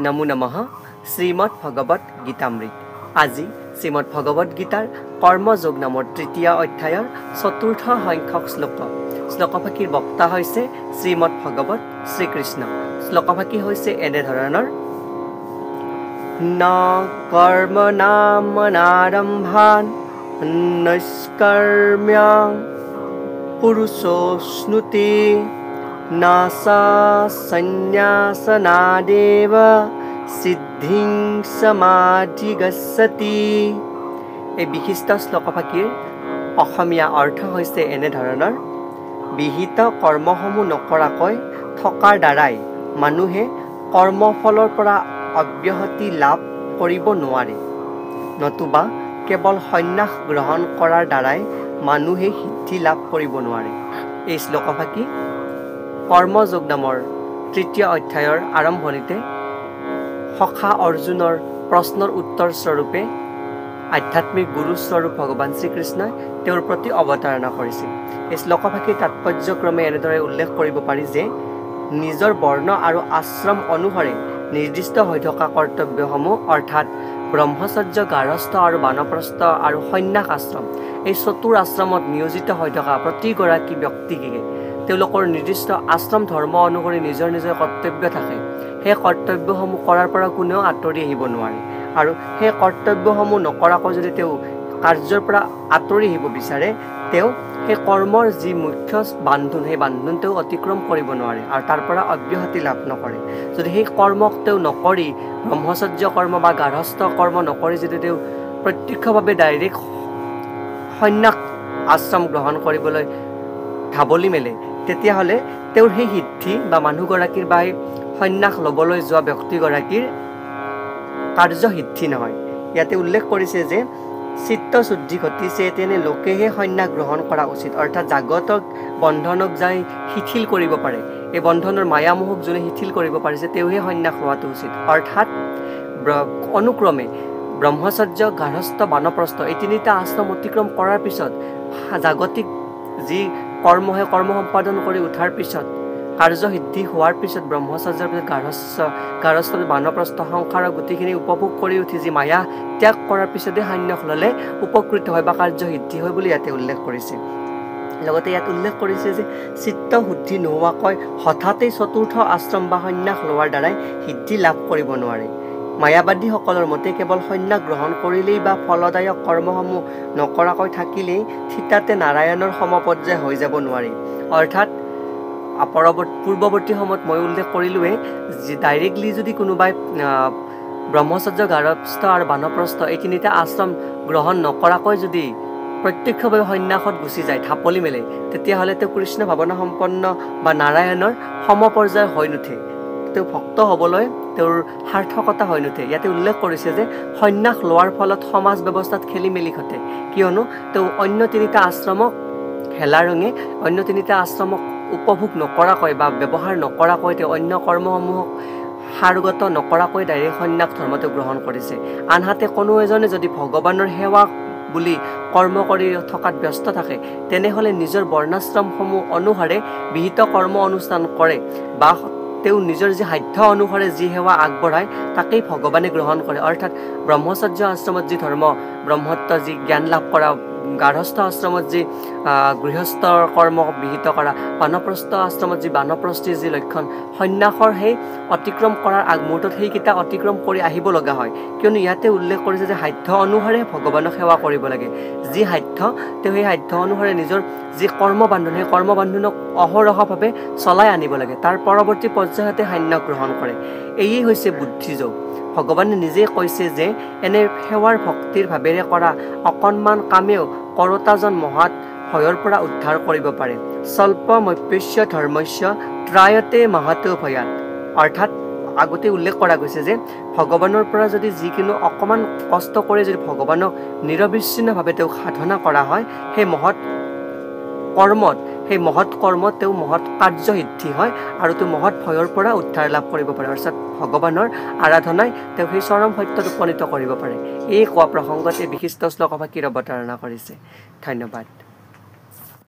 নমো নমঃ শ্ৰীমদ ভগৱত গীতামৃত। আজি শ্ৰীমদ ভগৱত গীতাৰ কৰ্মযোগ নামৰ তৃতীয় অধ্যায়ৰ চতুৰ্থ সংখ্যক শ্লোকভাষীৰ বক্তা হৈছে শ্ৰীমদ ভগৱত শ্ৰীকৃষ্ণ। শ্লোকভাষী হৈছে এনেধৰণৰ: ন কৰ্মণামনাৰম্ভান নৈষ্কৰ্ম্য পুৰুষোশ্নুতে না সন্ন্যাসনাদেব সিদ্ধিং সমাধিগচ্ছতি। এই বিশিষ্ট শ্লোকভাষীৰ অসমীয়া অৰ্থ হৈছে এনেধৰণৰ: বিহিত কৰ্মসমূহ নকৰাকৈ থকাৰ দ্বাৰাই মানুহে কৰ্মফলৰ পৰা অব্যাহতি লাভ কৰিব নোৱাৰে, নতুবা কেৱল সন্ন্যাস গ্ৰহণ কৰাৰ দ্বাৰাই মানুহে সিদ্ধি লাভ কৰিব নোৱাৰে। এই শ্লোকভাষী কৰ্মযোগ নামৰ তৃতীয় অধ্যায়ৰ আৰম্ভণিতে সখা অৰ্জুনৰ প্ৰশ্নৰ উত্তৰ স্বৰূপে আধ্যাত্মিক গুৰুস্বৰূপ ভগৱান শ্ৰীকৃষ্ণই তেওঁৰ প্ৰতি অৱতাৰণা কৰিছিল। এই শ্লোকভাষীৰ তাৎপৰ্যক্ৰমে এনেদৰে উল্লেখ কৰিব পাৰি যে নিজৰ বৰ্ণ আৰু আশ্ৰম অনুসৰি নিৰ্দিষ্ট হৈ থকা কৰ্তব্যসমূহ অৰ্থাৎ ব্ৰহ্মচৰ্য, গাৰ্হস্থ আৰু বানপ্ৰস্থ আৰু সন্ন্যাস আশ্ৰম, এই চতুৰ আশ্ৰমত নিয়োজিত হৈ থকা প্ৰতিগৰাকী ব্যক্তিকে তেওঁলোকৰ নিৰ্দিষ্ট আশ্ৰম ধৰ্ম অনুসৰি নিজৰ নিজৰ কৰ্তব্য থাকে। সেই কৰ্তব্যসমূহ কৰাৰ পৰা কোনেও আঁতৰি আহিব নোৱাৰে, আৰু সেই কৰ্তব্যসমূহ নকৰাকৈ যদি তেওঁ কাৰ্যৰ পৰা আঁতৰি আহিব বিচাৰে, তেওঁ সেই কৰ্মৰ যি মুখ্য বান্ধোন, সেই বান্ধোন তেওঁ অতিক্ৰম কৰিব নোৱাৰে আৰু তাৰ পৰা অব্যাহতি লাভ নকৰে। যদি সেই কৰ্মক তেওঁ নকৰি, ব্ৰহ্মচৰ্য কৰ্ম বা গাৰ্হস্থ কৰ্ম নকৰি যদি তেওঁ প্ৰত্যক্ষভাৱে ডাইৰেক্ট সন্ন্যাস আশ্ৰম গ্ৰহণ কৰিবলৈ ঢাবলি মেলে, তেতিয়াহ'লে তেওঁৰ সেই সিদ্ধি বা মানুহগৰাকীৰ বা সন্ন্যাস ল'বলৈ যোৱা ব্যক্তিগৰাকীৰ কাৰ্যসিদ্ধি নহয়। ইয়াতে উল্লেখ কৰিছে যে চিত্তশুদ্ধি ঘটিছে তেনে লোকেহে সন্ন্যাস গ্ৰহণ কৰা উচিত, অৰ্থাৎ জাগতক বন্ধনক যাই শিথিল কৰিব পাৰে, এই বন্ধনৰ মায়ামোহক যোনে শিথিল কৰিব পাৰিছে তেওঁহে সন্ন্যাস লোৱাটো উচিত। অৰ্থাৎ অনুক্ৰমে ব্ৰহ্মচৰ্য, গাৰ্হস্থ, বানপ্ৰস্থ এই তিনিটা আশ্ৰম অতিক্ৰম কৰাৰ পিছত জাগতিক যি কৰ্ম, সেই কৰ্ম সম্পাদন কৰি উঠাৰ পিছত কাৰ্যসিদ্ধি হোৱাৰ পিছত ব্ৰহ্মচৰ্যৰ পিছত গাৰ্হস্থ, বানপ্ৰস্থ সংসাৰৰ গোটেইখিনি উপভোগ কৰি উঠি যি মায়া ত্যাগ কৰাৰ পিছতে সন্ন্যাস ল'লে উপকৃত হয় বা কাৰ্যসিদ্ধি হয় বুলি ইয়াতে উল্লেখ কৰিছে। লগতে ইয়াত উল্লেখ কৰিছে যে চিত্তশুদ্ধি নোহোৱাকৈ হঠাতে চতুৰ্থ আশ্ৰম বা সন্ন্যাস লোৱাৰ দ্বাৰাই সিদ্ধি লাভ কৰিব নোৱাৰে। মায়াবাদীসকলৰ মতে কেৱল সন্ন্যাস গ্ৰহণ কৰিলেই বা ফলদায়ক কৰ্মসমূহ নকৰাকৈ থাকিলেই থিতাতে নাৰায়ণৰ সমপৰ্যায় হৈ যাব নোৱাৰি। অৰ্থাৎ পূৰ্বৱৰ্তী সময়ত মই উল্লেখ কৰিলোঁৱেই যে ডাইৰেক্টলি যদি কোনোবাই ব্ৰহ্মচৰ্য, গাৰ্হস্থ আৰু বানপ্ৰস্থ এই তিনিটা আশ্ৰম গ্ৰহণ নকৰাকৈ যদি প্ৰত্যক্ষভাৱে সন্ন্যাসত গুচি যায়, ঢাপলি মেলে, তেতিয়াহ'লে তেওঁ কৃষ্ণ ভাৱনা সম্পন্ন বা নাৰায়ণৰ সমপৰ্যায় হৈ নুঠে, তেওঁ ভক্ত হ'বলৈ তেওঁৰ সাৰ্থকতা হৈ নুঠে। ইয়াতে উল্লেখ কৰিছে যে সন্ন্যাস লোৱাৰ ফলত সমাজ ব্যৱস্থাত খেলি মেলি ঘটে, কিয়নো তেওঁ অন্য তিনিটা আশ্ৰমক হেলাৰঙে অন্য তিনিটা আশ্ৰমক উপভোগ নকৰাকৈ বা ব্যৱহাৰ নকৰাকৈ তেওঁ অন্য কৰ্মসমূহক সাৰগত নকৰাকৈ ডাইৰেক্ট সন্ন্যাস ধৰ্মটো গ্ৰহণ কৰিছে। আনহাতে কোনো এজনে যদি ভগৱানৰ সেৱা বুলি কৰ্ম কৰি থকাত ব্যস্ত থাকে, তেনেহ'লে নিজৰ বৰ্ণাশ্ৰমসমূহ অনুসাৰে বিহিত কৰ্ম অনুষ্ঠান কৰে বা তেওঁ নিজৰ যি সাধ্য অনুসাৰে যি সেৱা আগবঢ়ায় তাকেই ভগৱানে গ্ৰহণ কৰে। অৰ্থাৎ ব্ৰহ্মচৰ্য আশ্ৰমত যি ধৰ্ম, ব্ৰহ্মত্ব যি জ্ঞান লাভ কৰা, গাৰ্হস্থ আশ্ৰমত যি গৃহস্থৰ কৰ্ম বিহিত কৰা, বানপ্ৰস্থ আশ্ৰমত যি বানপ্ৰস্থিৰ যি লক্ষণ, সন্ন্যাসৰ সেই অতিক্ৰম কৰাৰ আগমুহূৰ্তত সেইকেইটা অতিক্ৰম কৰি আহিব লগা হয়, কিয়নো ইয়াতে উল্লেখ কৰিছে যে সাধ্য অনুসাৰে ভগৱানক সেৱা কৰিব লাগে। যি সাধ্য তেওঁ সেই সাধ্য অনুসাৰে নিজৰ যি কৰ্মবান্ধোন, সেই কৰ্মবান্ধোনক অহৰহভাৱে চলাই আনিব লাগে, তাৰ পৰৱৰ্তী পৰ্যায়তে সন্ন্যাস গ্ৰহণ কৰে। এয়েই হৈছে বুদ্ধিযোগ। ভগৱানে নিজেই কৈছে যে এনে সেৱাৰ ভক্তিৰ ভাৱেৰে কৰা অকণমান কামেও কৰোতাজন মহাত ভয়ৰ পৰা উদ্ধাৰ কৰিব পাৰে। স্বল্পমপ্যস্য ধৰ্মস্য ত্ৰায়তে মহতো ভয়াত। অৰ্থাৎ আগতে উল্লেখ কৰা গৈছে যে ভগৱানৰ পৰা যদি যিকোনো অকণমান কষ্ট কৰি যদি ভগৱানক নিৰবিচ্ছিন্নভাৱে তেওঁক সাধনা কৰা হয়, সেই মহৎ কৰ্মত তেওঁ মহৎ কাৰ্যসিদ্ধি হয় আৰু তেওঁ মহৎ ভয়ৰ পৰা উদ্ধাৰ লাভ কৰিব পাৰে। অৰ্থাৎ ভগৱানৰ আৰাধনাই তেওঁ সেই চৰম সত্যত উপনীত কৰিব পাৰে। এই কোৱা প্ৰসংগত এই বিশিষ্ট শ্লোকভাষীৰ অৱতাৰণা কৰিছে। ধন্যবাদ।